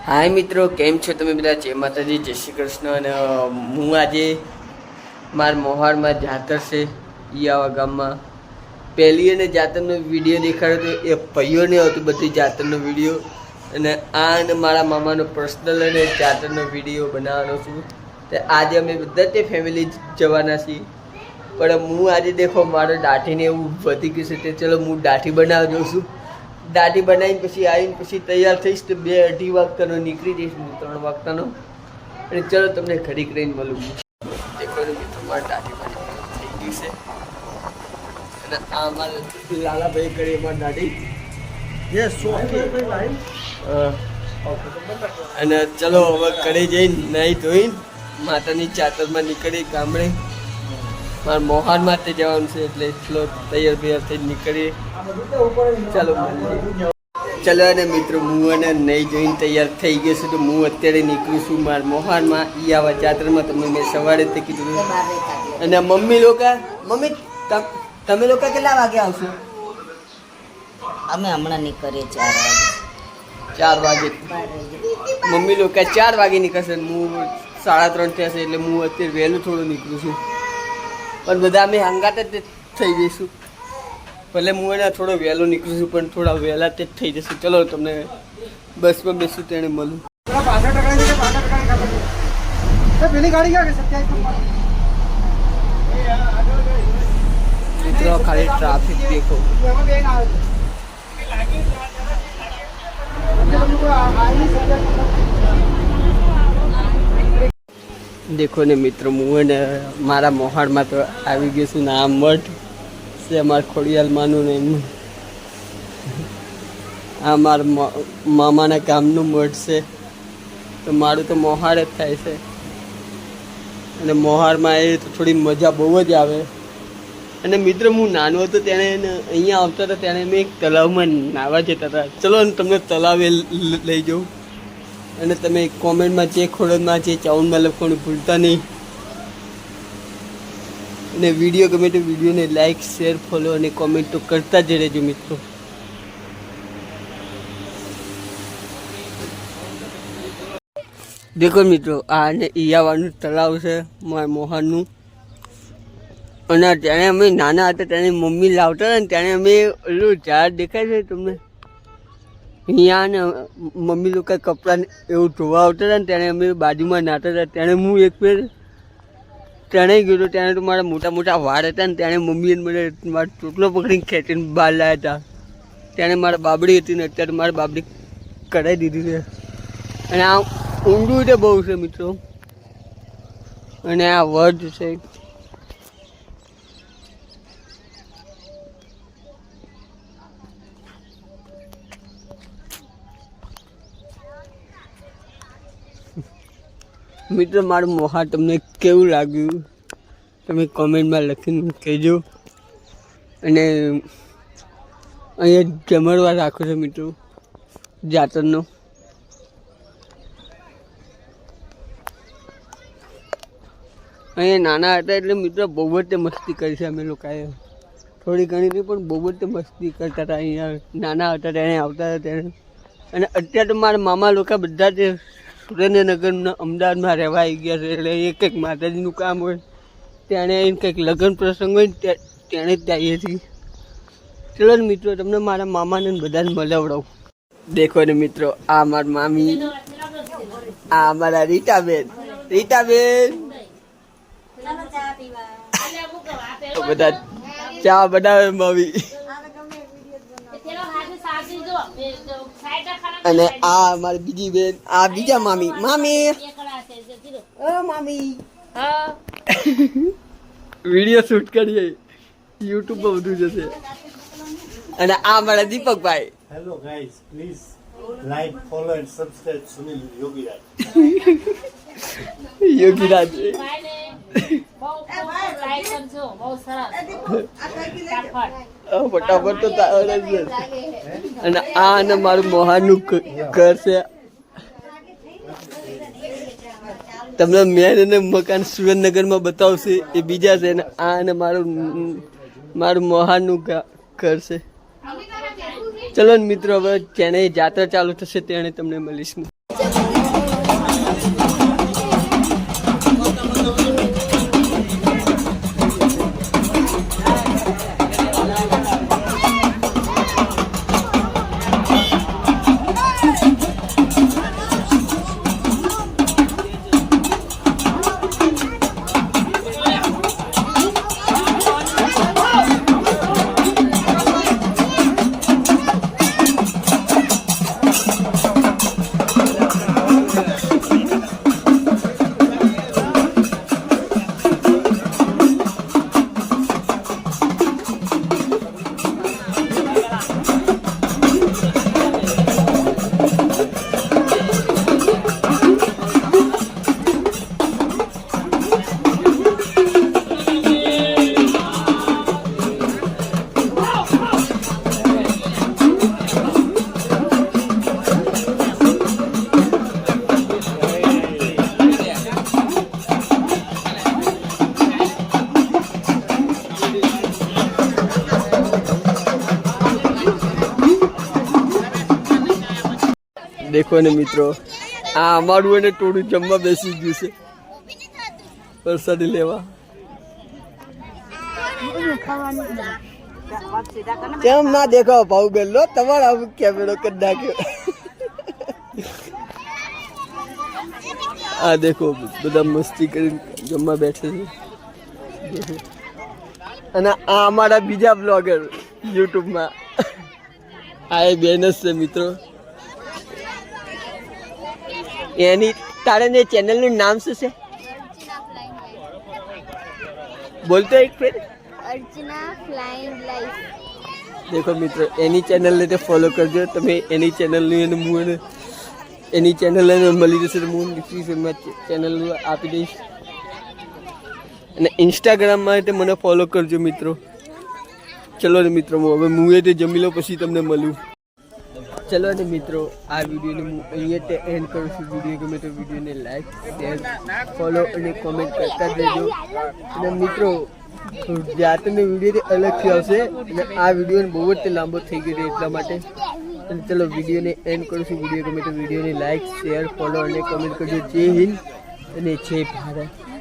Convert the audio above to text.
हाय मित्रों, केम छो तमे बधा? जय माताजी, जय श्री कृष्ण। અને હું આજે માર મોહારમાં જાતર છે ઈયાવા ગામમાં પહેલી અને જાતરનો વિડીયો દેખાડ્યો તો એ ભાઈઓને હતો બધી જાતરનો વિડીયો અને આ અને મારા મામાનો પર્સનલ અને જાતરનો વિડીયો બનાવવાનો છું। તો આજે અમે બધા તે ફેમિલી જવાના છીએ, પણ હું આજે દેખો મારો દાઢીને એવું વધી ગયું છે, તે ચલો હું દાઢી બનાવવા જાઉં છું। દાઢી બનાવીને પછી આવીને પછી તૈયાર થઈશ તો 2-2:30 વાગતાનો નીકળી જઈશ, 3 વાગતાનો। અને ચલો તમને ઘડીક રહીને મળું। દેખો ને મિત્રો, મારી દાઢી થઈ ગઈ છે અને આ અમારા લાલાભાઈ કરી અમારી દાઢી અને ચલો હવે ઘરે જઈને નાહી ધોઈને માતાની ચાતરમાં નીકળી ગામડે। મારા મોહારમાં તે જવાનું છે એટલે એટલો તૈયાર થઈને નીકળીએ। ચાલો ચલો અને મિત્રો, હું અને નહીં જોઈને તૈયાર થઈ ગયો છું, તો હું અત્યારે નીકળું છું મારા મોહારમાં ઈયાવા જાત્રામાં। તમને મેં સવારે જ કીધું। અને મમ્મી તમે લોકો કેટલા વાગે આવશો? અમે હમણાં નીકળીએ 4 વાગે। મમ્મી લોકો 4 વાગે નીકળશે, હું 3:30 થશે એટલે હું અત્યારે વહેલું થોડું નીકળું છું, પણ બધા અમે હંગાત જ થઈ જઈશું। ભલે હું એને થોડો વહેલો નીકળું છું પણ થોડા વહેલા તે જ થઈ જશે। ચલો તમને બસમાં બેસું તેને મળું। મિત્રો ખાલી ટ્રાફિક દેખો। દેખો ને મિત્રો, હું ને મારા મોહાડમાં તો આવી ગયું છું ને આ મઠ છે અમારા ખોડિયાલમાંનું ને એમનું। આ મારા મામાના ગામનું મઠ છે, તો મારું તો મોહાડ જ થાય છે અને મોહાડમાં એ તો થોડી મજા બહુ જ આવે। અને મિત્રો, હું નાનો હતો ત્યારે અહીંયા આવતા હતા ત્યારે મેં એક તળાવમાં નાહવા જતા હતા। ચલો ને તમને તળાવે લઈ જાઉં અને તમે કોમેન્ટમાં જે ખોડમાં જે ચાઉનમાં લખવાનું ભૂલતા નહીં। અને વિડીયો ગમે તો વિડીયોને લાઈક, શેર, ફોલો અને કોમેન્ટ તો કરતા જ રહેજો મિત્રો। દેખો મિત્રો, આ ને ઈયાવાનું તળાવ છે મારા મોહનનું। અને ત્યારે અમે નાના હતા ત્યારે મમ્મી લાવતા હતા ને ત્યારે અમે ઓલું ઝાડ દેખાય છે તમને અહીંયા ને મમ્મી લોકો કપડાં એવું ધોવા આવતા હતા ને ત્યારે અમે બાજુમાં નાતા હતા। ત્યારે હું એક ફેર ત્યાં ગયો હતો, ત્યારે તો મારા મોટા મોટા વાળ હતા ને ત્યારે મમ્મીએ મને મારો ચોટલો પકડીને ખેંચીને બહાર લાવ્યા હતા। ત્યારે મારા બાબડી હતી ને અત્યારે મારા બાબડી કઢાઈ દીધી છે। અને આ ઊંડું તો બહુ છે મિત્રો, અને આ વડ છે। મિત્રો, મારું મોહા તમને કેવું લાગ્યું તમે કોમેન્ટમાં લખીને કહેજો। અને અહીંયા જમણવાર રાખો છો મિત્રો જાતરનો। અહીંયા નાના હતા એટલે મિત્રો બહુ જ મસ્તી કરી છે અમે લોકોએ, થોડી ઘણી નહીં પણ બહુ જ મસ્તી કરતા હતા અહીંયા નાના હતા ત્યારે આવતા હતા ત્યારે। અને અત્યારે તો મારા મામા લોકો બધા જ સુરેન્દ્રનગરના અમદાવાદમાં રહેવા આવી ગયા છે, એટલે એ કંઈક માતાજીનું કામ હોય ત્યારે કંઈક લગ્ન પ્રસંગ હોય ત્યારે જ જઈએ છીએ। ચલો ને મિત્રો, તમને મારા મામાને બધાને મળાવડાવું। દેખો ને મિત્રો, આ મારા મામી, આ અમારા રીટાબેન બધા ચા બનાવે મમ્મી। અને આ મારી બીજી બેન, આ બીજા મામી વિડીયો શૂટ કરીએ, યુટ્યુબ પર બધું જશે। અને આ મારા દીપકભાઈ। Hello guys, please like, follow and subscribe Sunil Yogiraj. Yogiraj ફટાફટ તો તારે જ। અને આ અને મારું મોહાનું ઘર છે। તમને મેન અને મકાન સુરેન્દ્રનગરમાં બતાવશે એ બીજા છે, અને આ અને મારું મોહાનું ઘર છે। ચલો મિત્રો, હવે જેને જાત્રા ચાલુ થશે તેને તમને મળીશું। દેખો ને મિત્રો, આ અમારું એને થોડું જમવા બેસી ગયું છે પ્રસાદી લેવા. કેમ ના દેખાવ ભાવ બેલો તમારા કેમેરો કરી નાખ્યો. આ દેખો બધા મસ્તી કરીને જમવા બેઠે છે. અને આ અમારા બીજા બ્લોગર યુટ્યુબમાં આ એ બેન જ છે મિત્રો. એની તારે ને ચેનલનું નામ શું છે? બોલતો એક ફેર. अर्चना फ्लाइंग लाइफ. દેખો મિત્રો, એની ચેનલને તે ફોલો કરજો તમે. એની ચેનલની અને હું એની ચેનલ મળી જશે તો હું ડિસ્ક્રિપ્શનમાં ચેનલ આપી દઈશ. અને ઇન્સ્ટાગ્રામમાં તે મને ફોલો કરજો મિત્રો. ચલો ને મિત્રો, હવે હું એ તે જમી લો પછી તમને મળું. ચલો ને મિત્રો, આ વિડીયોને હું અહીંયા તે એન્ડ કરું છું. વિડીયો ગમે તો વિડીયોને લાઈક, શેર, ફોલો અને કોમેન્ટ કરતા જ રહેજો. અને મિત્રો, જાતનો વિડીયો અલગથી આવશે અને આ વિડીયો બહુ જ લાંબો થઈ ગયો એટલા માટે. અને ચલો વિડીયોને એન્ડ કરું છું. વિડીયો ગમે તો વિડીયોને લાઈક, શેર, ફોલો અને કોમેન્ટ કરજો. જય હિન્દ અને જય ભારત.